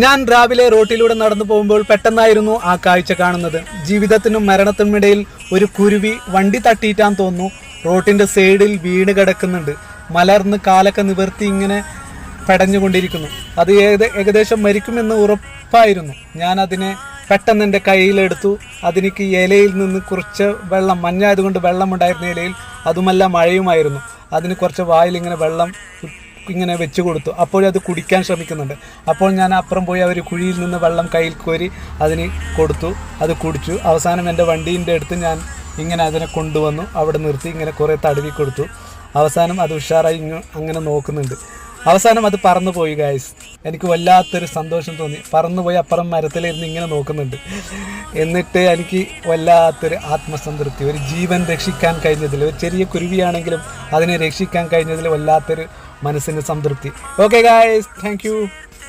ഞാൻ രാവിലെ റോട്ടിലൂടെ നടന്നു പോകുമ്പോൾ പെട്ടെന്നായിരുന്നു ആ കാഴ്ച കാണുന്നത്. ജീവിതത്തിനും മരണത്തിനും ഇടയിൽ ഒരു കുരുവി വണ്ടി തട്ടിയിട്ടാന്ന് തോന്നുന്നു റോട്ടിൻ്റെ സൈഡിൽ വീണ് കിടക്കുന്നുണ്ട്. മലർന്ന് കാലൊക്കെ നിവർത്തി ഇങ്ങനെ പടഞ്ഞുകൊണ്ടിരിക്കുന്നു. അത് ഏകദേശം മരിക്കുമെന്ന് ഉറപ്പായിരുന്നു. ഞാൻ അതിനെ പെട്ടെന്ന് എൻ്റെ കയ്യിലെടുത്തു. അതിനിക്ക് ഇലയിൽ നിന്ന് കുറച്ച് വെള്ളം, മഞ്ഞായതുകൊണ്ട് വെള്ളമുണ്ടായിരുന്ന ഇലയിൽ, അതുമല്ല മഴയുമായിരുന്നു. അതിന് കുറച്ച് വായിൽ ഇങ്ങനെ വെള്ളം ഇങ്ങനെ വെച്ച് കൊടുത്തു. അപ്പോഴത് കുടിക്കാൻ ശ്രമിക്കുന്നുണ്ട്. അപ്പോൾ ഞാൻ അപ്പുറം പോയി ഒരു കുഴിയിൽ നിന്ന് വെള്ളം കയ്യിൽ കോരി അതിന് കൊടുത്തു. അത് കുടിച്ചു. അവസാനം എൻ്റെ വണ്ടീൻ്റെ അടുത്ത് ഞാൻ ഇങ്ങനെ അതിനെ കൊണ്ടുവന്നു. അവിടെ നിർത്തി ഇങ്ങനെ കുറേ തടവി കൊടുത്തു. അവസാനം അത് ഉഷാറായി അങ്ങനെ നോക്കുന്നുണ്ട്. അവസാനം അത് പറന്നുപോയി ഗായ്സ്. എനിക്ക് വല്ലാത്തൊരു സന്തോഷം തോന്നി. പറന്നുപോയി അപ്പുറം മരത്തിലിരുന്ന് ഇങ്ങനെ നോക്കുന്നുണ്ട്. എന്നിട്ട് എനിക്ക് വല്ലാത്തൊരു ആത്മസംതൃപ്തി. ഒരു ജീവൻ രക്ഷിക്കാൻ കഴിഞ്ഞതിൽ, ഒരു ചെറിയ കുരുവിയാണെങ്കിലും അതിനെ രക്ഷിക്കാൻ കഴിഞ്ഞതിൽ വല്ലാത്തൊരു മനസ്സിന് സംതൃപ്തി. Okay guys, thank you.